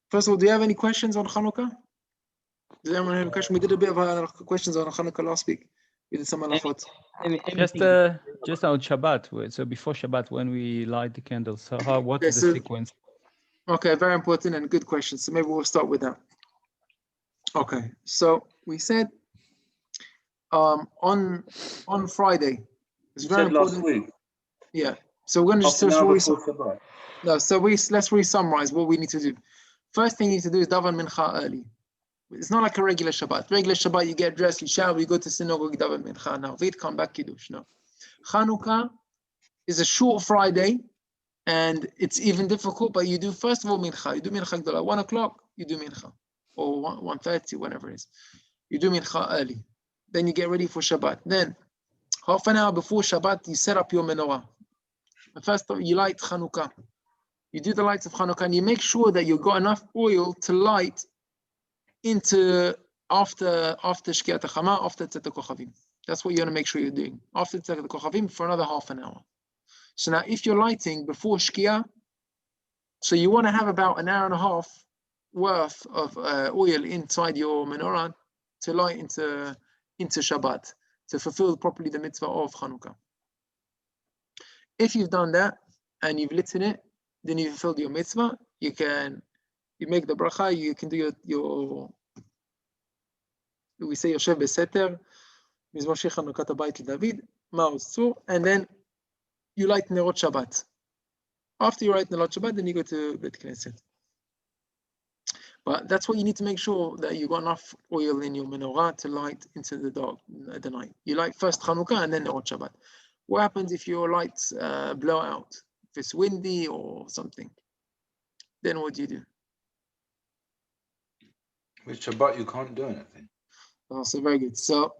First of all, do you have any questions on Chanukah? Does anyone have a question? We did a bit of questions on Chanukah last week. We did some halachot. Just on Shabbat. So before Shabbat, when we light the candles, so what is the sequence? Okay, very important and good question. So maybe we'll start with that. Okay, so we said on Friday. It's very important. Last week. Yeah. So we're going to let's re-summarize what we need to do. First thing you need to do is daven mincha early. It's not like a regular Shabbat. Regular Shabbat, you get dressed, you shower, you go to synagogue, you daven mincha. Now, wait, come back, kiddush. No. Chanukah is a short Friday, and it's even difficult. But you do first of all mincha. You do mincha gdola. 1 o'clock, you do mincha, or 1:30, whatever it is. You do mincha early. Then you get ready for Shabbat. Then half an hour before Shabbat, you set up your menorah. First, you light Chanukah. You do the lights of Chanukah, and you make sure that you've got enough oil to light into after Shkiat HaChama, after Tzet HaKochavim. That's what you want to make sure you're doing. After Tzet HaKochavim for another half an hour. So now, if you're lighting before Shkia, so you want to have about an hour and a half worth of oil inside your menorah to light into Shabbat, to fulfill properly the mitzvah of Chanukah. If you've done that and you've lit in it, then you've fulfilled your mitzvah. You make the bracha. You can do your we say Yoshev Beseter, Mizmor Shir Chanukat Habayit LeDavid, Ma'oz Tzur, and then you light Nerot Shabbat. After you light Nerot Shabbat, then you go to Bet Knesset. But that's what you need to make sure, that you got enough oil in your menorah to light into the dark at the night. You light first Chanukah and then Nerot Shabbat. What happens if your lights blow out? If it's windy or something, then what do you do? With Shabbat, you can't do anything. Oh, so very good. So,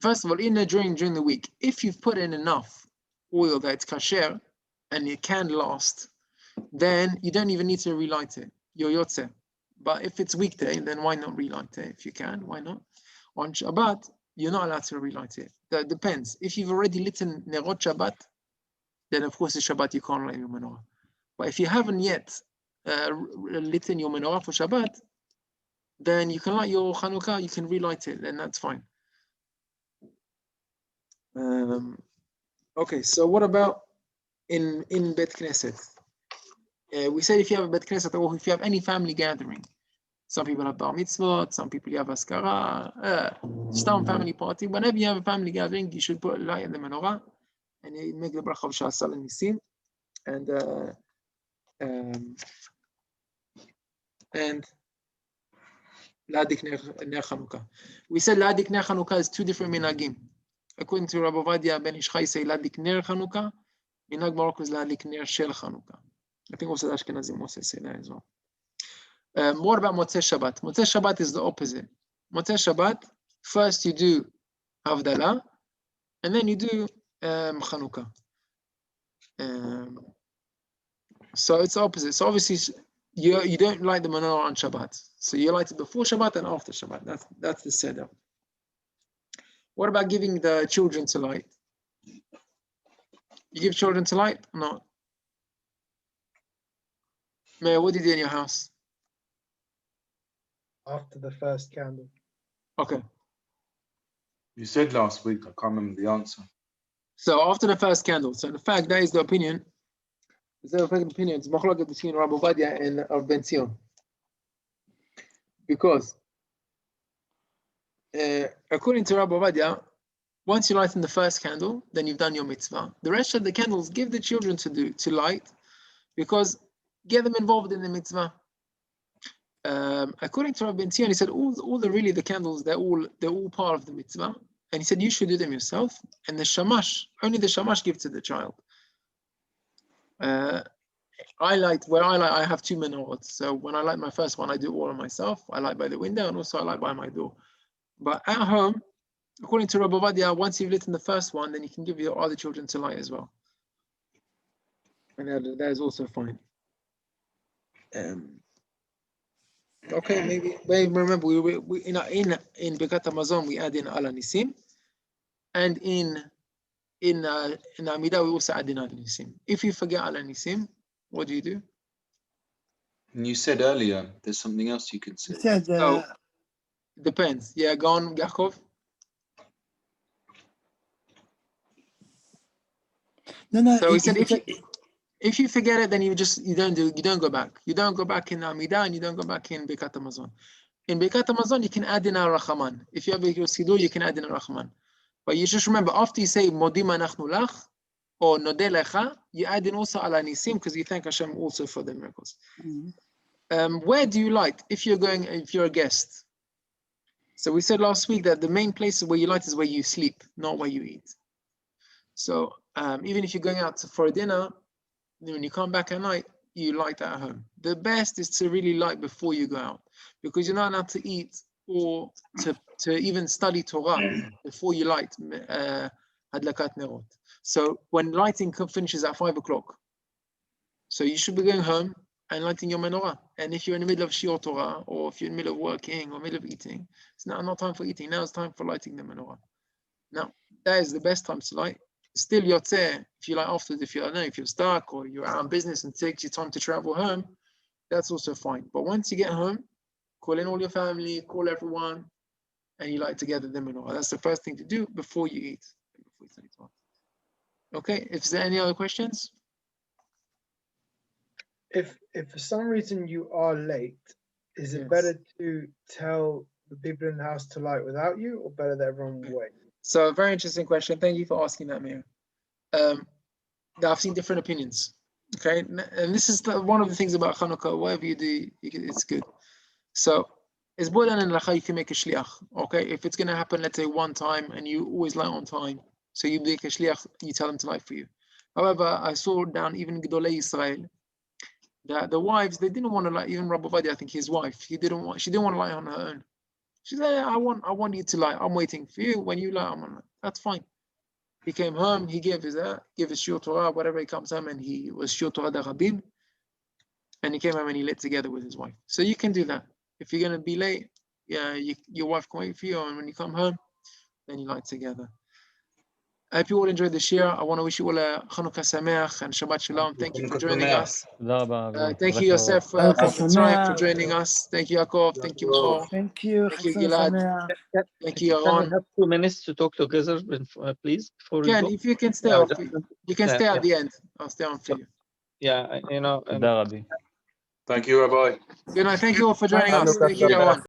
first of all, during the week, if you've put in enough oil that it's kasher and it can last, then you don't even need to relight it. You're yotze. But if it's weekday, then why not relight it? If you can, why not? On Shabbat, you're not allowed to relight it. That depends. If you've already lit in Nerot Shabbat, then of course it's Shabbat, you can't light your menorah. But if you haven't yet lit in your menorah for Shabbat, then you can light your Chanukah, you can relight it, then that's fine. Okay, so what about in Bet Knesset? We said if you have a Bet Knesset, or if you have any family gathering, some people have bar mitzvot, some people have askara, stam family party. Whenever you have a family gathering, you should put a light in the menorah, and you make the bracha of Sha'asal and Nisim, and Ladik Ner Chanukah. We said Ladik Ner Chanukah is two different minagim. According to Rabbi Ovadia ben Ishchai, say Ladik Ner Chanukah. Minag Morocco is Ladik Ner Shel Chanukah. I think also the Ashkenazim also say that as well. What about Motzei Shabbat? Motzei Shabbat is the opposite. Motzei Shabbat, first you do Havdalah, and then you do Chanukah. So it's opposite. So obviously you don't light the menorah on Shabbat. So you light it before Shabbat and after Shabbat. That's the setup. What about giving the children to light? You give children to light or not? Mayor, what do you do in your house? After the first candle. Okay. You said last week, I can't remember the answer. So after the first candle. So in fact, that is the opinion. It's the opinion. It's machlokes between Rabbi Ovadia and Ben Zion. Because according to Rabbi Ovadia, once you light in the first candle, then you've done your mitzvah. The rest of the candles, give the children to light, because get them involved in the mitzvah. According to Rabbi Ben Zion, he said all the candles, they're all part of the mitzvah, and he said you should do them yourself, and the shamash, only the shamash give to the child. I have two menorahs. So when I light my first one, I do all of myself. I light by the window, and also I light by my door. But at home, according to Rabbi Ovadia, once you've lit in the first one, then you can give your other children to light as well. And that is also fine. Okay, maybe remember we in Birkat Hamazon we add in Al Nisim, and in Amidah we also add in Al Nisim. If you forget Al Nisim, what do you do? And you said earlier there's something else you can He say. said, So, depends. Yeah, go on, Yaakov. no. So he said if you forget it, then you don't go back. You don't go back in Amidah and you don't go back in Birkat Hamazon. In Birkat Hamazon, you can add in Ar-Rahman. If you have a Siddur, you can add in Ar-Rahman. But you just remember, after you say Modim Anachnu Lach or Nodeh Lecha, you add in also Ala Nisim because you thank Hashem also for the miracles. Where do you light if you're a guest? So we said last week that the main place where you light is where you sleep, not where you eat. So even if you're going out for a dinner, when you come back at night, you light at home. The best is to really light before you go out, because you're not allowed to eat or to even study Torah before you light Hadlakat Nerot. So when lighting finishes at 5 o'clock, so you should be going home and lighting your menorah. And if you're in the middle of Shiur Torah, or if you're in the middle of working or middle of eating, it's not time for eating. Now it's time for lighting the menorah. Now that is the best time to light. Still yotzeh, if you like afterwards, if you're stuck or you're out on business and it takes you time to travel home, that's also fine. But once you get home, call in all your family, call everyone, and you light together the menorah. That's the first thing to do before you eat. Okay, if there any other questions? If for some reason you are late, is it better to tell the people in the house to light without you, or better that everyone wait? So a very interesting question. Thank you for asking that, Mir. I've seen different opinions. Okay, and this is one of the things about Chanukah. Whatever you do, it's good. So it's more than an you can make a shliach. Okay, if it's going to happen, let's say one time, and you always light on time, so you make a shliach, you tell them to light for you. However, I saw down even Gedolei Israel that the wives, they didn't want to light. Even Rabbi Vadia, I think his wife, she didn't want to light on her own. She said, I want you to light. I'm waiting for you. When you light, I'm on light. That's fine. He came home, he gave his Shiur Torah, whatever. He comes home and he was Shiur Torah da Rabim, and he came home and he lit together with his wife. So you can do that. If you're going to be late, your wife can wait for you, and when you come home, then you light together. I hope you all enjoyed the share. I want to wish you all a Chanukah Sameach and Shabbat Shalom. Thank you for joining us. Thank you, Yosef, for joining us. Thank you, Yaakov. Thank you, Paul. Thank you. Thank you, Gilad. Thank you, Yaron. Can we have 2 minutes to talk together, please, before we go? If you can stay off, you can stay at the end. I'll stay on for you. Yeah, Thank you, Rabbi. Good night. Thank you all for joining us. Thank you, Yaron.